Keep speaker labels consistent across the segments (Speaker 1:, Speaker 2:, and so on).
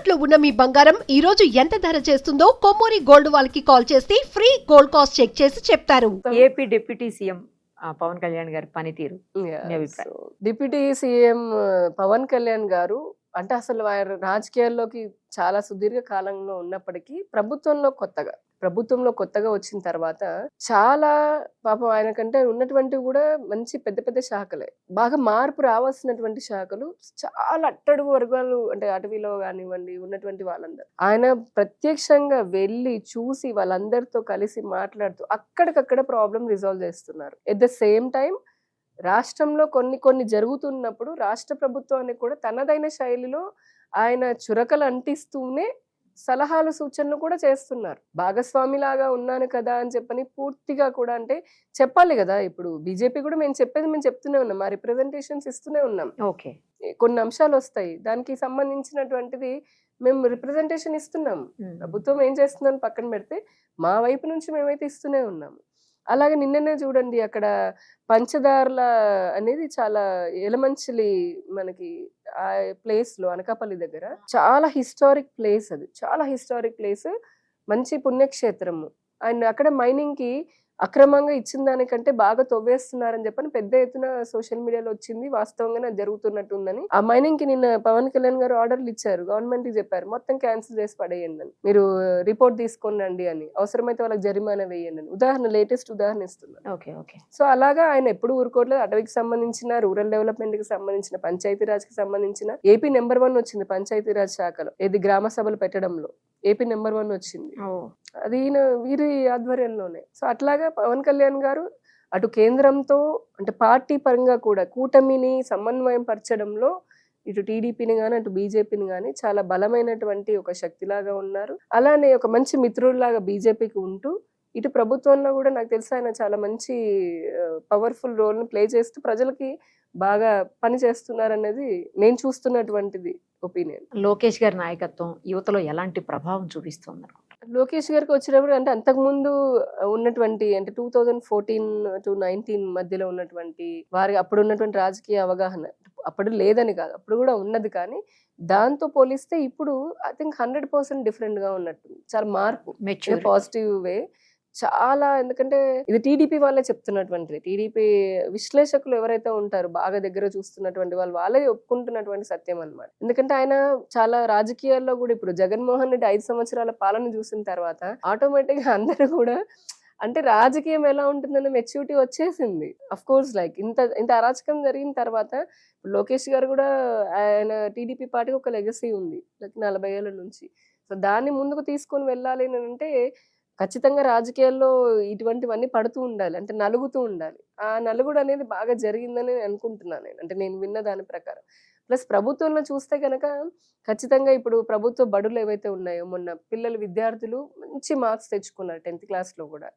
Speaker 1: తాకట్టులో ఉన్న మీ బంగారం ఈ రోజు ఎంత ధర చేస్తుందో కొమ్మూరి గోల్డ్ వాళ్ళకి కాల్ చేస్తే ఫ్రీ గోల్డ్ కాస్ట్ చెక్ చేసి చెప్తారు.
Speaker 2: AP deputy CM Pawan Kalyan గారి పనితీరు మీ అభిప్రాయం?
Speaker 3: డిప్యూటీ సీఎం పవన్ కళ్యాణ్ గారు అంటే అసలు ఆయన రాజకీయాల్లోకి చాలా సుదీర్ఘ కాలంలో ఉన్నప్పటికీ ప్రభుత్వంలో కొత్తగా వచ్చిన తర్వాత చాలా పాపం ఆయనకంటే ఉన్నటువంటి కూడా మంచి పెద్ద పెద్ద శాఖలే బాగా మార్పు రావాల్సినటువంటి శాఖలు చాలా అట్టడుగు వర్గాలు అంటే అటవీలో కానివ్వండి ఉన్నటువంటి వాళ్ళందరూ ఆయన ప్రత్యక్షంగా వెళ్ళి చూసి వాళ్ళందరితో కలిసి మాట్లాడుతూ అక్కడికక్కడ ప్రాబ్లం రిజాల్వ్ చేస్తున్నారు. ఎట్ ద సేమ్ టైం రాష్ట్రంలో కొన్ని జరుగుతున్నప్పుడు రాష్ట్ర ప్రభుత్వాన్ని కూడా తనదైన శైలిలో ఆయన చురకలు అంటిస్తూనే సలహాలు సూచనలు కూడా చేస్తున్నారు. భాగస్వామిలాగా ఉన్నాను కదా అని చెప్పని పూర్తిగా కూడా అంటే చెప్పాలి కదా. ఇప్పుడు బీజేపీ కూడా మేము చెప్తూనే ఉన్నాం, మా రిప్రజెంటేషన్స్ ఇస్తూనే ఉన్నాం.
Speaker 2: ఓకే,
Speaker 3: కొన్ని అంశాలు వస్తాయి, దానికి సంబంధించినటువంటిది మేము రిప్రజెంటేషన్ ఇస్తున్నాం. ప్రభుత్వం ఏం చేస్తుందని పక్కన పెడితే మా వైపు నుంచి మేమైతే ఇస్తూనే ఉన్నాము. అలాగే నిన్ననే చూడండి, అక్కడ పంచదార్ల అనేది చాలా ఎలమంచిలి మనకి ఆ ప్లేస్ లో అనకాపల్లి దగ్గర చాలా హిస్టారిక్ ప్లేస్, అది చాలా హిస్టారిక్ ప్లేస్, మంచి పుణ్యక్షేత్రము. అండ్ అక్కడ మైనింగ్ కి అక్రమంగా ఇచ్చిన దానికంటే బాగా తవ్వేస్తున్నారని చెప్పని పెద్ద ఎత్తున సోషల్ మీడియాలో వచ్చింది. వాస్తవంగానే జరుగుతున్నట్టుందని ఆ మైనింగ్ కి నిన్న పవన్ కళ్యాణ్ గారు ఆర్డర్లు ఇచ్చారు, గవర్నమెంట్ కి చెప్పారు మొత్తం క్యాన్సిల్ చేసి పడేయండి అని, మీరు రిపోర్ట్ తీసుకోండి అని, అవసరమైతే వాళ్ళకి జరిమానా వేయండి అని లేటెస్ట్ ఉదాహరణ ఇస్తున్నారు. సో అలాగా ఆయన ఎప్పుడు ఊరుకోవట్లేదు. అటవీకి సంబంధించిన, రూరల్ డెవలప్మెంట్ కి సంబంధించిన, పంచాయతీరాజ్ కి సంబంధించిన ఏపీ నెంబర్ 1 వచ్చింది పంచాయతీరాజ్ శాఖలో, ఇది గ్రామ సభలు పెట్టడంలో ఏపీ నెంబర్ 1 వచ్చింది. అది వీరి ఆధ్వర్యంలోనే. సో అట్లాగా పవన్ కళ్యాణ్ గారు అటు కేంద్రంతో అంటే పార్టీ పరంగా కూడా కూటమిని సమన్వయం పరచడంలో ఇటు టీడీపీని గాని అటు బీజేపీని గాని చాలా బలమైనటువంటి ఒక శక్తిలాగా ఉన్నారు. అలానే ఒక మంచి మిత్రుడిలాగా బీజేపీకి ఉంటూ ఇటు ప్రభుత్వంలో కూడా నాకు తెలిసి ఆయన చాలా మంచి పవర్ఫుల్ రోల్ ని ప్లే చేస్తూ ప్రజలకి బాగా పని చేస్తున్నారనేది నేను చూస్తున్నటువంటిది ఒపీనియన్.
Speaker 2: లోకేష్ గారి నాయకత్వం యువతలో ఎలాంటి ప్రభావం చూపిస్తుంది?
Speaker 3: లోకేష్ గారికి వచ్చినప్పుడు అంటే అంతకుముందు ఉన్నటువంటి అంటే 2014 to 19 మధ్యలో ఉన్నటువంటి వారి అప్పుడు ఉన్నటువంటి రాజకీయ అవగాహన అప్పుడు లేదని కాదు, అప్పుడు కూడా ఉన్నది, కానీ దాంతో పోలిస్తే ఇప్పుడు ఐ థింక్ 100% డిఫరెంట్ గా ఉన్నట్టు, చాలా మార్పు, పాజిటివ్ వే చాలా. ఎందుకంటే ఇది టీడీపీ వాళ్ళే చెప్తున్నటువంటిది, టీడీపీ విశ్లేషకులు ఎవరైతే ఉంటారో బాగా దగ్గర చూస్తున్నటువంటి వాళ్ళే ఒప్పుకుంటున్నటువంటి సత్యం అన్నమాట. ఎందుకంటే ఆయన చాలా రాజకీయాల్లో కూడా ఇప్పుడు జగన్మోహన్ రెడ్డి 5 సంవత్సరాల పాలన చూసిన తర్వాత ఆటోమేటిక్ గా అందరూ కూడా అంటే రాజకీయం ఎలా ఉంటుందన్న మెచ్యూరిటీ వచ్చేసింది. అఫ్ కోర్స్ లైక్ ఇంత అరాచకం జరిగిన తర్వాత లోకేష్ గారు కూడా ఆయన టీడీపీ పార్టీకి ఒక లెగసీ ఉంది 40 ఏళ్ల నుంచి. సో దాన్ని ముందుకు తీసుకొని వెళ్ళాలి అని అంటే ఖచ్చితంగా రాజకీయాల్లో ఇటువంటివన్నీ పడుతూ ఉండాలి, అంటే నలుగుతూ ఉండాలి. ఆ నలుగుడు అనేది బాగా జరిగిందని అనుకుంటున్నాను నేను, అంటే నేను విన్న దాని ప్రకారం. ప్లస్ ప్రభుత్వంలో చూస్తే కనుక ఖచ్చితంగా ఇప్పుడు ప్రభుత్వ బడులు ఏవైతే ఉన్నాయో మొన్న విద్యార్థులు మంచి మార్క్స్ తెచ్చుకున్నారు 10th క్లాస్లో కూడా,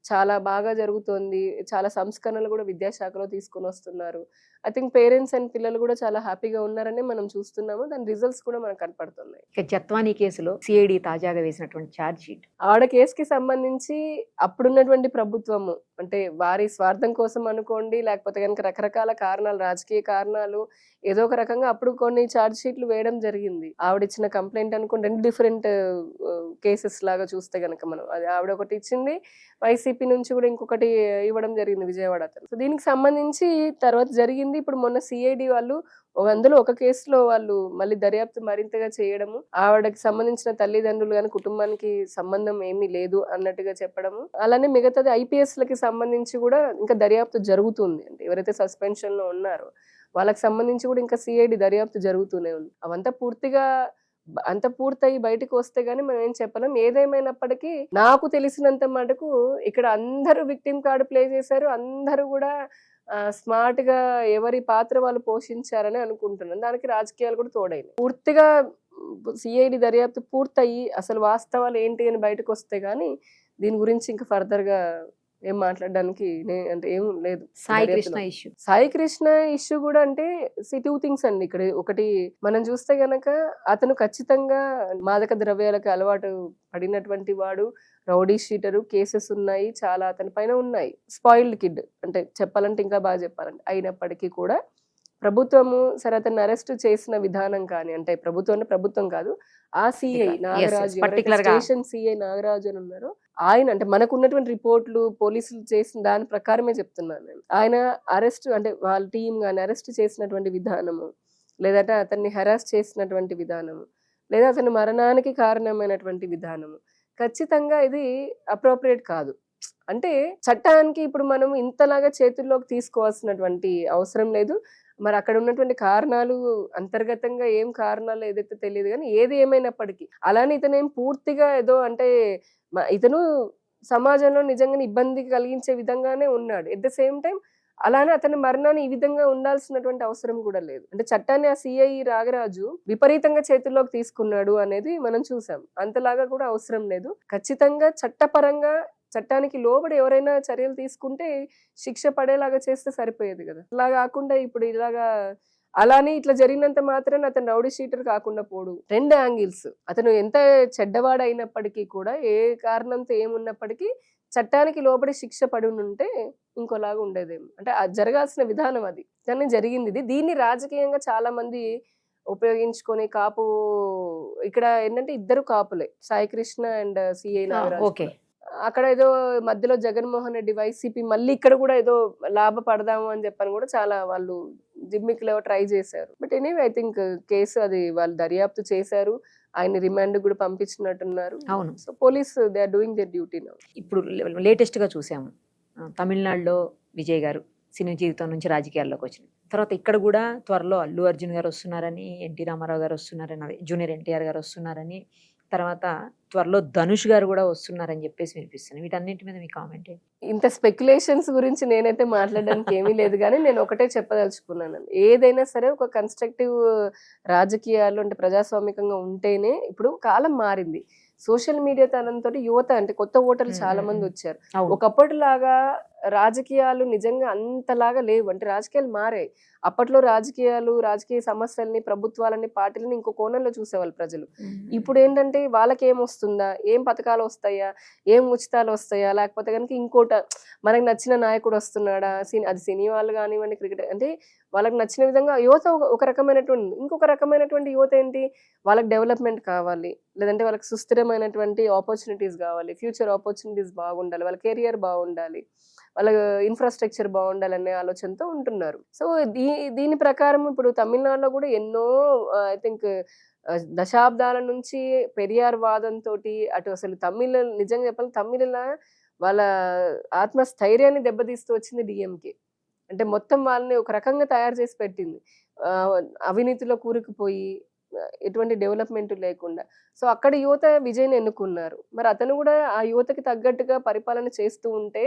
Speaker 3: చాలా బాగా జరుగుతోంది. చాలా సంస్కరణలు కూడా విద్యాశాఖలో తీసుకొని వస్తున్నారు. ఐ థింక్ పేరెంట్స్ అండ్ పిల్లలు కూడా చాలా హ్యాపీగా ఉన్నారని మనం చూస్తున్నాము. దాని రిజల్ట్స్ కూడా మనకు కనపడుతున్నాయి.
Speaker 2: జత్వానీ కేసులో సిఐడి తాజాగా వేసినటువంటి ఛార్జ్ షీట్,
Speaker 3: ఆవిడ కేసుకి సంబంధించి అప్పుడున్నటువంటి ప్రభుత్వము అంటే వారి స్వార్థం కోసం అనుకోండి, లేకపోతే కనుక రకరకాల కారణాలు, రాజకీయ కారణాలు, ఏదో ఒక రకంగా అప్పుడు కొన్ని ఛార్జ్ షీట్లు వేయడం జరిగింది. ఆవిడ ఇచ్చిన కంప్లైంట్ అనుకోండి 2 డిఫరెంట్ కేసెస్ లాగా చూస్తే కనుక మనం, అది ఆవిడ ఒకటి ఇచ్చింది, వైసీపీ నుంచి కూడా ఇంకొకటి ఇవ్వడం జరిగింది విజయవాడ అతను. సో దీనికి సంబంధించి తర్వాత జరిగింది. ఇప్పుడు మొన్న సిఐడి వాళ్ళు అందులో ఒక కేసులో వాళ్ళు మళ్ళీ దర్యాప్తు మరింతగా చేయడము, ఆవిడకి సంబంధించిన తల్లిదండ్రులు కానీ కుటుంబానికి సంబంధం ఏమీ లేదు అన్నట్టుగా చెప్పడము, అలానే మిగతాది ఐపీఎస్ లకి సంబంధించి కూడా ఇంకా దర్యాప్తు జరుగుతుంది. అంటే ఎవరైతే సస్పెన్షన్ లో ఉన్నారో వాళ్ళకి సంబంధించి కూడా ఇంకా సిఐడి దర్యాప్తు జరుగుతూనే ఉంది. అవంతా పూర్తయి బయటకు వస్తే గానీ మనం ఏం చెప్పలేం. ఏదేమైనప్పటికీ నాకు తెలిసినంత మటుకు ఇక్కడ అందరూ విక్టిమ్ కార్డు ప్లే చేశారు, అందరూ కూడా స్మార్ట్ గా ఎవరి పాత్ర వాళ్ళు పోషించారని అనుకుంటున్నాను. దానికి రాజకీయాలు కూడా తోడైనాయి. పూర్తిగా సిఐడి దర్యాప్తు పూర్తయి అసలు వాస్తవాలు ఏంటి అని బయటకు వస్తే గానీ దీని గురించి ఇంకా ఫర్దర్ గా ఏం మాట్లాడడానికి అంటే ఏం లేదు. సాయి కృష్ణ ఇష్యూ కూడా అంటే 2 things అండి. ఇక్కడ ఒకటి మనం చూస్తే గనక అతను ఖచ్చితంగా మాదక ద్రవ్యాలకు అలవాటు పడినటువంటి వాడు, రౌడీ షీటరు, కేసెస్ ఉన్నాయి చాలా అతని పైన ఉన్నాయి. స్పాయిల్డ్ కిడ్ అంటే చెప్పాలంటే ఇంకా బాగా చెప్పాలంటే, అయినప్పటికీ కూడా ప్రభుత్వము సరే అతన్ని అరెస్ట్ చేసిన విధానం కానీ, అంటే ప్రభుత్వం కాదు, ఆ సిఐ నాగరాజు,
Speaker 2: particular గా.
Speaker 3: స్టేషన్ సిఐ నాగరాజు అని ఉన్నారో ఆయన, అంటే మనకు ఉన్నటువంటి రిపోర్ట్లు పోలీసులు చేసిన దాని ప్రకారమే చెప్తున్నాను నేను. ఆయన అరెస్ట్ అంటే వాళ్ళ టీం కానీ అరెస్ట్ చేసినటువంటి విధానము, లేదంటే అతన్ని హెరాస్ చేసినటువంటి విధానము, లేదా అతని మరణానికి కారణమైనటువంటి విధానము ఖచ్చితంగా ఇది అప్రోప్రియేట్ కాదు. అంటే చట్టానికి ఇప్పుడు మనం ఇంతలాగా చేతుల్లోకి తీసుకోవాల్సినటువంటి అవసరం లేదు. మరి అక్కడ ఉన్నటువంటి కారణాలు అంతర్గతంగా ఏం కారణాలు ఏదైతే తెలియదు, కానీ ఏది ఏమైనప్పటికీ అలానే ఇతనేం పూర్తిగా ఏదో అంటే ఇతను సమాజంలో నిజంగానే ఇబ్బంది కలిగించే విధంగానే ఉన్నాడు. ఎట్ ద సేమ్ టైం అలానే అతని మరణాన్ని ఈ విధంగా ఉండాల్సినటువంటి అవసరం కూడా లేదు. అంటే చట్టాన్ని ఆ సిఐ నాగరాజు విపరీతంగా చేతుల్లోకి తీసుకున్నాడు అనేది మనం చూసాం. అంతలాగా కూడా అవసరం లేదు. ఖచ్చితంగా చట్టపరంగా చట్టానికి లోబడి ఎవరైనా చర్యలు తీసుకుంటే శిక్ష పడేలాగా చేస్తే సరిపోయేది కదా. అలా కాకుండా ఇప్పుడు ఇలాగా అలానే ఇట్లా జరిగినంత మాత్రాన అతను రౌడీ షీటర్ కాకుండా పోడు. 2 యాంగిల్స్, అతను ఎంత చెడ్డవాడు అయినప్పటికీ కూడా ఏ కారణంతో ఏమున్నప్పటికీ చట్టానికి లోబడి శిక్ష పడి ఉంటే ఇంకోలాగా ఉండేదేమో. అంటే అది జరగాల్సిన విధానం అది, కానీ జరిగింది ఇది. దీన్ని రాజకీయంగా చాలా మంది ఉపయోగించుకొని కాపు, ఇక్కడ ఏంటంటే ఇద్దరు కాపులే, Saikrishna and CI Nagaraju.
Speaker 2: Okay,
Speaker 3: అక్కడ ఏదో మధ్యలో జగన్మోహన్ రెడ్డి వైసీపీ మళ్ళీ ఇక్కడ కూడా ఏదో లాభపడదాము అని చెప్పని కూడా చాలా వాళ్ళు జిమ్మిక్లో ట్రై చేశారు. But anyway I think case అది వాళ్ళు దర్యాప్తు చేశారు, ఆయన రిమాండ్ కూడా పంపించినట్టున్నారు.
Speaker 2: అవును.
Speaker 3: So police they are doing their duty now.
Speaker 2: ఇప్పుడు లేటెస్ట్ గా చూసాము తమిళనాడులో విజయ్ గారు సినీ జీవితం నుంచి రాజకీయాల్లోకి వచ్చిన తర్వాత ఇక్కడ కూడా త్వరలో అల్లు అర్జున్ గారు వస్తున్నారని, ఎన్టీ రామారావు గారు వస్తున్నారని, అదే జూనియర్ ఎన్టీఆర్ గారు వస్తున్నారని, తర్వాత త్వరలో ధనుష్ గారు కూడా వస్తున్నారని చెప్పేసి వినిపిస్తుంది. వీటన్నింటి మీద మీ కామెంట్ ఏంటి?
Speaker 3: ఇంత స్పెక్యులేషన్స్ గురించి నేనైతే మాట్లాడడానికి ఏమీ లేదు, కానీ నేను ఒకటే చెప్పదలుచుకున్నాను. ఏదైనా సరే ఒక కన్స్ట్రక్టివ్ రాజకీయాలు అంటే ప్రజాస్వామికంగా ఉంటేనే, ఇప్పుడు కాలం మారింది, సోషల్ మీడియా తనంతో యువత అంటే కొత్త ఓటర్లు చాలా మంది వచ్చారు. ఒకప్పటిలాగా రాజకీయాలు నిజంగా అంతలాగా లేవు. అంటే రాజకీయాలు మారాయి. అప్పట్లో రాజకీయ సమస్యల్ని, ప్రభుత్వాలని, పార్టీలని ఇంకో కోణంలో చూసేవాళ్ళు ప్రజలు. ఇప్పుడు ఏంటంటే వాళ్ళకి ఏం వస్తుందా, ఏం పథకాలు వస్తాయా, ఏం ఉచితాలు వస్తాయా, లేకపోతే కనుక ఇంకోట మనకు నచ్చిన నాయకుడు వస్తున్నాడా, అది సినీ వాళ్ళు కానివ్వండి, క్రికెట్, అంటే వాళ్ళకి నచ్చిన విధంగా యువత ఒక రకమైనటువంటి, ఇంకొక రకమైనటువంటి యువత ఏంటి, వాళ్ళకి డెవలప్మెంట్ కావాలి, లేదంటే వాళ్ళకి సుస్థిరమైనటువంటి ఆపర్చునిటీస్ కావాలి, ఫ్యూచర్ ఆపర్చునిటీస్ బాగుండాలి, వాళ్ళ కెరియర్ బాగుండాలి, వాళ్ళ ఇన్ఫ్రాస్ట్రక్చర్ బాగుండాలనే ఆలోచనతో ఉంటున్నారు. సో దీని ప్రకారం ఇప్పుడు తమిళనాడులో కూడా ఎన్నో ఐ థింక్ దశాబ్దాల నుంచి పెరియార్ వాదంతో అటు అసలు నిజంగా చెప్పాలి తమిళ వాళ్ళ ఆత్మస్థైర్యాన్ని దెబ్బతీస్తూ వచ్చింది డిఎంకే. అంటే మొత్తం వాళ్ళని ఒక రకంగా తయారు చేసి పెట్టింది, అవినీతిలో కూరుకుపోయి ఎటువంటి డెవలప్మెంట్ లేకుండా. సో అక్కడ యువత విజయ్ని ఎన్నుకున్నారు. మరి అతను కూడా ఆ యువతకి తగ్గట్టుగా పరిపాలన చేస్తూ ఉంటే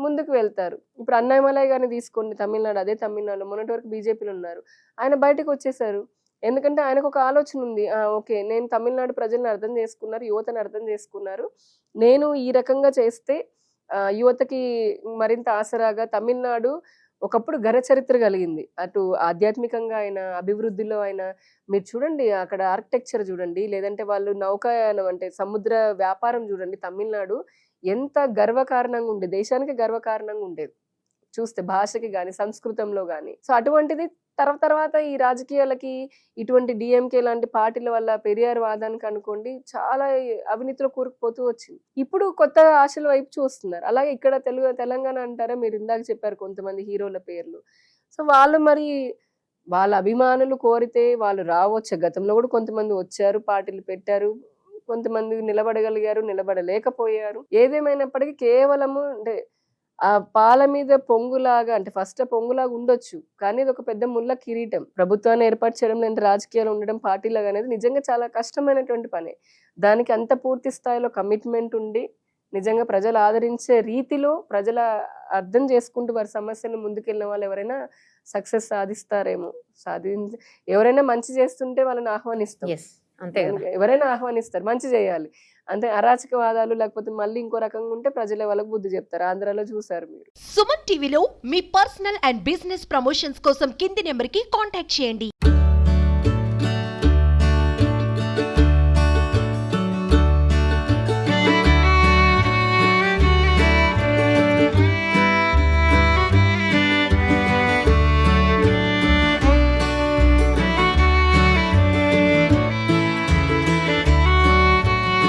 Speaker 3: ముందుకు వెళ్తారు. ఇప్పుడు అన్నామలై గారిని తీసుకోండి, తమిళనాడు, అదే తమిళనాడు మొన్నటి వరకు బీజేపీలో ఉన్నారు, ఆయన బయటకు వచ్చేసారు. ఎందుకంటే ఆయనకు ఒక ఆలోచన ఉంది, ఓకే నేను తమిళనాడు ప్రజల్ని అర్థం చేసుకున్నారు, యువతని అర్థం చేసుకున్నారు, నేను ఈ రకంగా చేస్తే యువతకి మరింత ఆసరాగా. తమిళనాడు ఒకప్పుడు ఘన చరిత్ర కలిగింది, అటు ఆధ్యాత్మికంగా అయినా, అభివృద్ధిలో అయినా. మీరు చూడండి అక్కడ ఆర్కిటెక్చర్ చూడండి, లేదంటే వాళ్ళు నౌకాయానం అంటే సముద్ర వ్యాపారం చూడండి, తమిళనాడు ఎంత గర్వకారణంగా ఉండేది, దేశానికి గర్వకారణంగా ఉండేది చూస్తే, భాషకి కానీ సంస్కృతంలో కానీ. సో అటువంటిది తర్వాత ఈ రాజకీయాలకి ఇటువంటి డిఎంకే లాంటి పార్టీల వల్ల పెరియార్ వాదానికి అనుకోండి చాలా అవినీతిలో కూరుకుపోతూ వచ్చింది. ఇప్పుడు కొత్త ఆశల వైపు చూస్తున్నారు. అలాగే ఇక్కడ తెలంగాణ అంటారా, మీరు ఇందాక చెప్పారు కొంతమంది హీరోల పేర్లు. సో వాళ్ళు మరి వాళ్ళ అభిమానులు కోరితే వాళ్ళు రావచ్చు. గతంలో కూడా కొంతమంది వచ్చారు, పార్టీలు పెట్టారు, కొంతమంది నిలబడగలిగారు, నిలబడలేకపోయారు. ఏదేమైనప్పటికీ కేవలము అంటే ఆ పాల మీద పొంగులాగా, అంటే ఫస్ట్ పొంగులాగా ఉండొచ్చు, కానీ ఇది ఒక పెద్ద ముళ్ళ కిరీటం. ప్రభుత్వాన్ని ఏర్పాటు చేయడం, లేదా రాజకీయాలు ఉండడం, పార్టీలాగా అనేది నిజంగా చాలా కష్టమైనటువంటి పని. దానికి అంత పూర్తి స్థాయిలో కమిట్మెంట్ ఉండి నిజంగా ప్రజలు ఆదరించే రీతిలో ప్రజల అర్థం చేసుకుంటూ వారి సమస్యను ముందుకెళ్ళిన వాళ్ళు ఎవరైనా సక్సెస్ సాధిస్తారేమో. ఎవరైనా మంచి చేస్తుంటే వాళ్ళని ఆహ్వానిస్తాం,
Speaker 2: అంతే,
Speaker 3: ఎవరైనా ఆహ్వానిస్తారు, మంచి చేయాలి. అంటే అరాచకవాదాలు లేకపోతే మళ్ళీ ఇంకో రకంగా ఉంటే ప్రజలే వాళ్ళకి బుద్ధి చెప్తారు. ఆంధ్రాలో చూసారు మీరు.
Speaker 1: సుమన్ టీవీలో మీ పర్సనల్ అండ్ బిజినెస్ ప్రమోషన్స్ కోసం కింది నెంబర్కి కాంటాక్ట్ చేయండి.